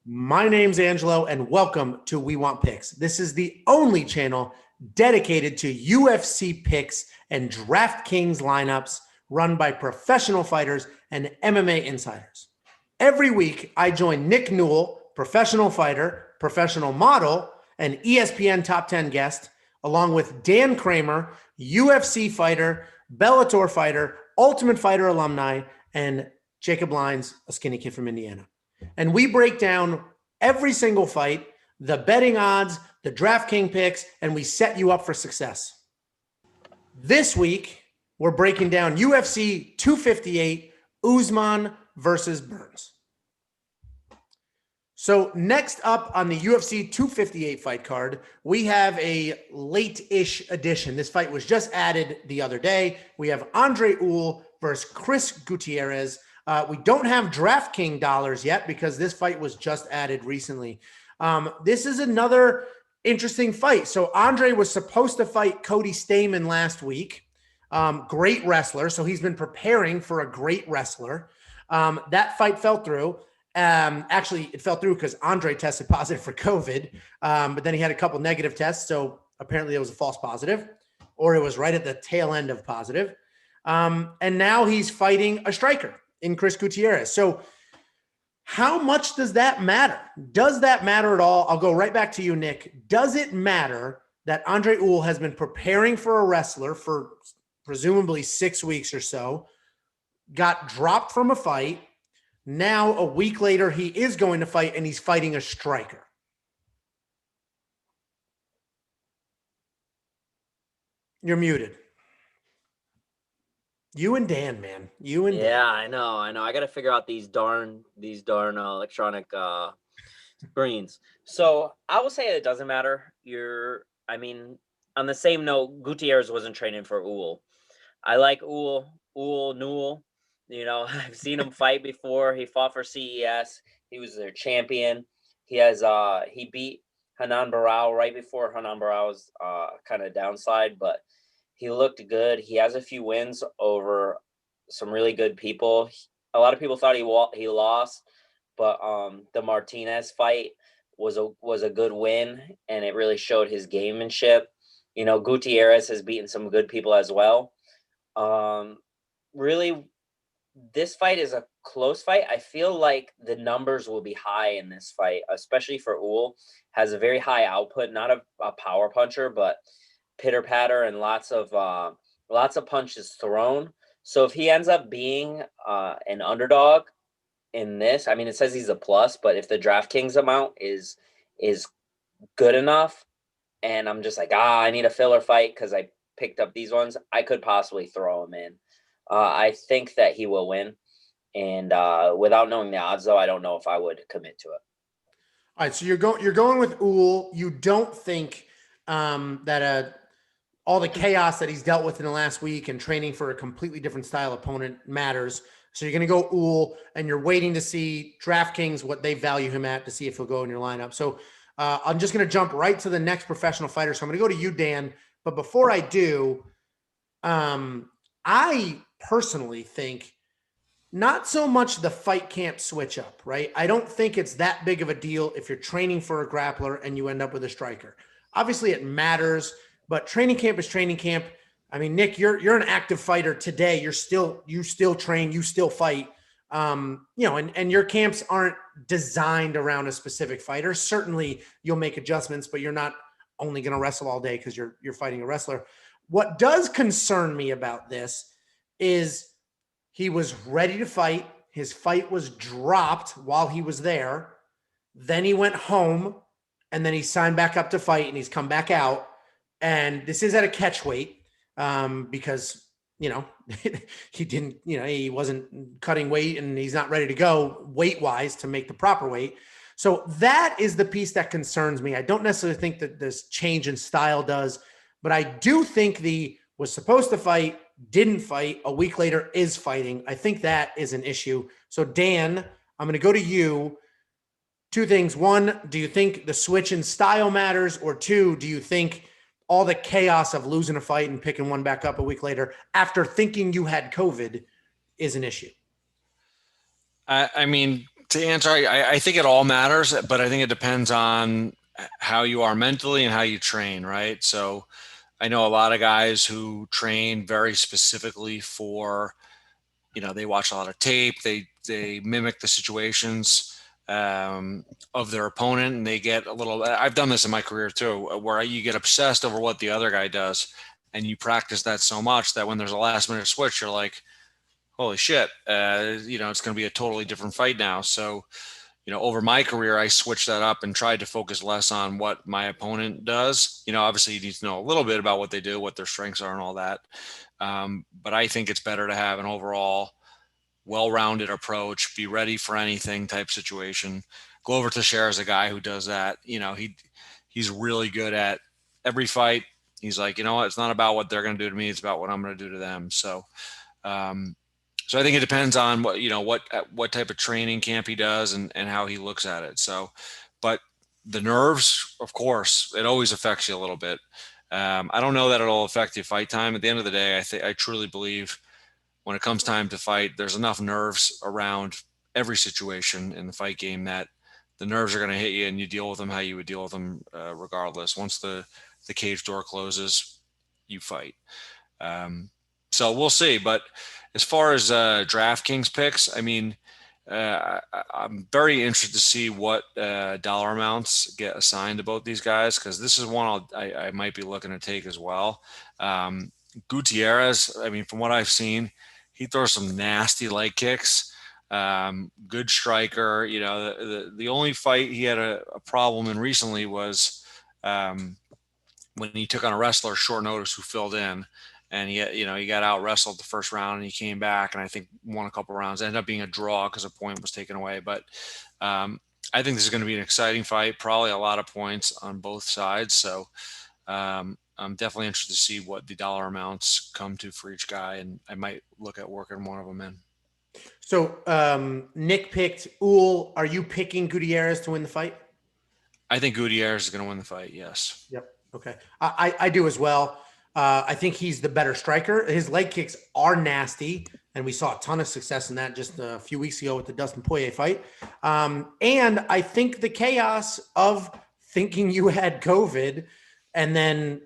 My name's Angelo, and welcome to We Want Picks. This is the only channel dedicated to UFC picks and DraftKings lineups run by professional fighters and MMA insiders. Every week, I join Nick Newell, professional fighter, professional model, and ESPN Top 10 guest, along with Dan Kramer, UFC fighter, Bellator fighter, Ultimate Fighter alumni, and Jacob Lyons, a skinny kid from Indiana. And we break down every single fight, the betting odds, the DraftKings picks, and we set you up for success. This week, we're breaking down UFC 258, Usman versus Burns. So next up on the UFC 258 fight card, we have a late-ish edition. This fight was just added the other day. We have Andre Ewell versus Chris Gutierrez. We don't have DraftKings dollars yet because this fight was just added recently. This is another interesting fight. So Andre was supposed to fight Cody Stamann last week. Great wrestler. So he's been preparing for a great wrestler. That fight fell through. Actually, it fell through because Andre tested positive for COVID, but then he had a couple negative tests. So apparently it was a false positive, or it was right at the tail end of positive. And now he's fighting a striker in Chris Gutierrez. So how much does that matter? Does that matter at all? I'll go right back to you, Nick. Does it matter that Andre Ewell has been preparing for a wrestler for presumably 6 weeks or so, got dropped from a fight? Now, a week later, he is going to fight, and he's fighting a striker. You're muted. You and Dan, man. You and Dan. I know. I got to figure out these darn electronic screens. So I will say it doesn't matter. On the same note, Gutierrez wasn't training for Ewell. I like Newell. I've seen him fight before. He fought for CES. He was their champion. He beat Hanan Barao right before Hanan Barao's kind of downside, but he looked good. He has a few wins over some really good people. A lot of people thought he lost, but the Martinez fight was a good win, and it really showed his gamemanship. Gutierrez has beaten some good people as well. Really, this fight is a close fight. I feel like the numbers will be high in this fight, especially for Ewell. Has a very high output, not a power puncher, but pitter patter and lots of punches thrown. So if he ends up being an underdog in this, it says he's a plus, but if the DraftKings amount is good enough, and I'm just like, I need a filler fight because I picked up these ones, I could possibly throw him in. I think that he will win, and without knowing the odds, though, I don't know if I would commit to it. All right, so you're going with Ewell. You don't think that all the chaos that he's dealt with in the last week and training for a completely different style opponent matters. So you're going to go Ewell, and you're waiting to see DraftKings what they value him at to see if he'll go in your lineup. So I'm just going to jump right to the next professional fighter. So I'm going to go to you, Dan. But before I do, I personally think not so much the fight camp switch up, right? I don't think it's that big of a deal if you're training for a grappler and you end up with a striker. Obviously, it matters, but training camp is training camp. Nick, you're an active fighter today. You still train, you still fight. And your camps aren't designed around a specific fighter. Certainly, you'll make adjustments, but you're not only going to wrestle all day because you're fighting a wrestler. What does concern me about this is he was ready to fight. His fight was dropped while he was there. Then he went home, and then he signed back up to fight, and he's come back out. And this is at a catch weight because, he didn't, he wasn't cutting weight, and he's not ready to go weight-wise to make the proper weight. So that is the piece that concerns me. I don't necessarily think that this change in style does, but I do think was supposed to fight, didn't fight, a week later is fighting. I think that is an issue. So Dan, I'm going to go to you. Two things. One, do you think the switch in style matters? Or two, do you think all the chaos of losing a fight and picking one back up a week later after thinking you had COVID is an issue? To To answer, I think it all matters, but I think it depends on how you are mentally and how you train, right? So I know a lot of guys who train very specifically for, they watch a lot of tape, they mimic the situations of their opponent, and they get a little. I've done this in my career too, where you get obsessed over what the other guy does, and you practice that so much that when there's a last minute switch, you're like, holy shit, it's going to be a totally different fight now. So, over my career, I switched that up and tried to focus less on what my opponent does. Obviously you need to know a little bit about what they do, what their strengths are and all that. But I think it's better to have an overall well-rounded approach, be ready for anything type situation. Glover Teixeira is a guy who does that. He's really good at every fight. He's like, it's not about what they're going to do to me. It's about what I'm going to do to them. So I think it depends on what type of training camp he does and how he looks at it. So, but the nerves, of course, it always affects you a little bit. I don't know that it'll affect you fight time. At the end of the day, I truly believe when it comes time to fight, there's enough nerves around every situation in the fight game that the nerves are going to hit you and you deal with them how you would deal with them regardless. Once the cage door closes, you fight. So we'll see. But as far as DraftKings picks, I mean, I'm very interested to see what dollar amounts get assigned to both these guys, because this is one I might be looking to take as well. Gutierrez, I mean, from what I've seen, he throws some nasty leg kicks. Good striker. The only fight he had a problem in recently was when he took on a wrestler short notice who filled in. And he got out wrestled the first round, and he came back and I think won a couple rounds. It ended up being a draw because a point was taken away. But I think this is going to be an exciting fight, probably a lot of points on both sides. So I'm definitely interested to see what the dollar amounts come to for each guy, and I might look at working one of them in. So Nick picked Ewell. Are you picking Gutierrez to win the fight? I think Gutierrez is going to win the fight. Yes. Yep. Okay. I do as well. I think he's the better striker. His leg kicks are nasty, and we saw a ton of success in that just a few weeks ago with the Dustin Poirier fight. And I think the chaos of thinking you had COVID and then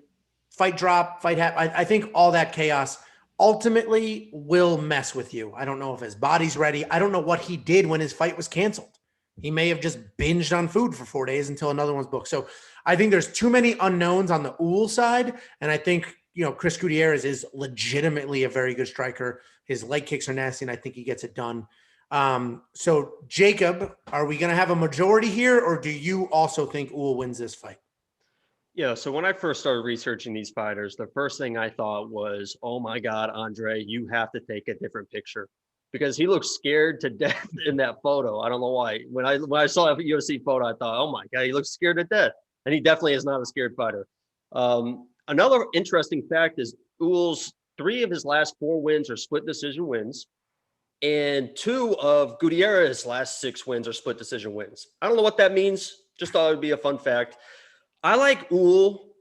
fight drop, I think all that chaos ultimately will mess with you. I don't know if his body's ready. I don't know what he did when his fight was canceled. He may have just binged on food for 4 days until another one's booked. So I think there's too many unknowns on the Ewell side, and I think Chris Gutierrez is legitimately a very good striker. His leg kicks are nasty, and I think he gets it done. So, Jacob, are we going to have a majority here, or do you also think Ewell wins this fight? Yeah, so when I first started researching these fighters, the first thing I thought was, oh my God, Andre, you have to take a different picture, because he looks scared to death in that photo. I don't know why. When I saw that UFC photo, I thought, oh my God, he looks scared to death. And he definitely is not a scared fighter. Another interesting fact is Ewell's 3 of his last 4 wins are split decision wins, and 2 of Gutierrez's last 6 wins are split decision wins. I don't know what that means. Just thought it would be a fun fact. I like Ewell,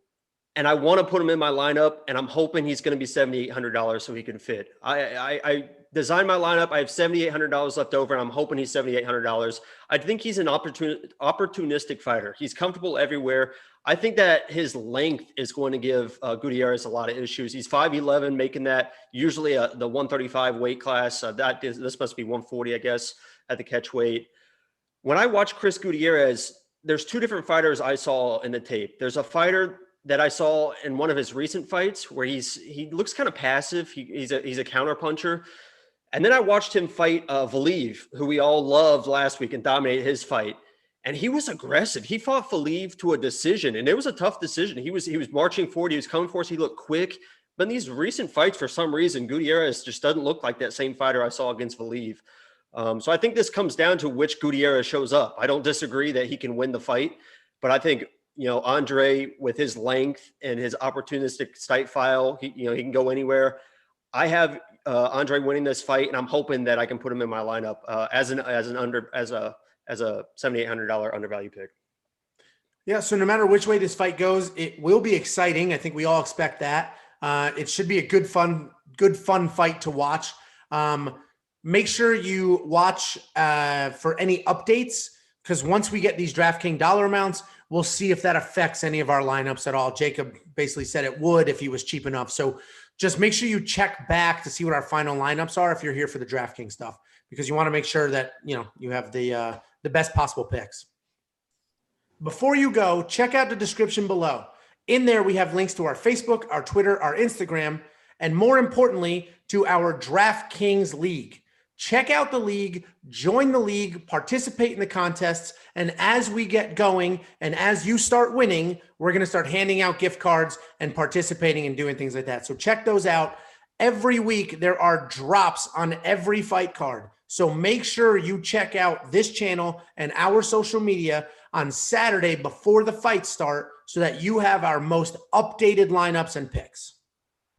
and I want to put him in my lineup, and I'm hoping he's going to be $7,800 so he can fit. I designed my lineup. I have $7,800 left over, and I'm hoping he's $7,800. I think he's an opportunistic fighter. He's comfortable everywhere. I think that his length is going to give Gutierrez a lot of issues. He's 5'11", making that usually the 135 weight class. This must be 140, I guess, at the catch weight. When I watch Chris Gutierrez, there's 2 different fighters I saw in the tape. There's a fighter that I saw in one of his recent fights where he looks kind of passive. He's a counter puncher. And then I watched him fight Valiev, who we all loved last week and dominated his fight. And he was aggressive. He fought Valiev to a decision, and it was a tough decision. He was marching forward. He was coming for us. He looked quick. But in these recent fights, for some reason, Gutierrez just doesn't look like that same fighter I saw against Valiev. So I think this comes down to which Gutierrez shows up. I don't disagree that he can win the fight, but I think Andre, with his length and his opportunistic fight file, he can go anywhere. I have Andre winning this fight, and I'm hoping that I can put him in my lineup as a $7,800 undervalue pick. Yeah. So no matter which way this fight goes, it will be exciting. I think we all expect that. It should be a good fun fight to watch. Make sure you watch for any updates, because once we get these DraftKings dollar amounts, we'll see if that affects any of our lineups at all. Jacob basically said it would if he was cheap enough. So just make sure you check back to see what our final lineups are if you're here for the DraftKings stuff, because you want to make sure that, you know, you have the best possible picks. Before you go, check out the description below. In there, we have links to our Facebook, our Twitter, our Instagram, and more importantly, to our DraftKings League. Check out the league, join the league, participate in the contests, and as we get going and as you start winning, we're going to start handing out gift cards and participating and doing things like that. So check those out. Every week, there are drops on every fight card. So make sure you check out this channel and our social media on Saturday before the fights start so that you have our most updated lineups and picks.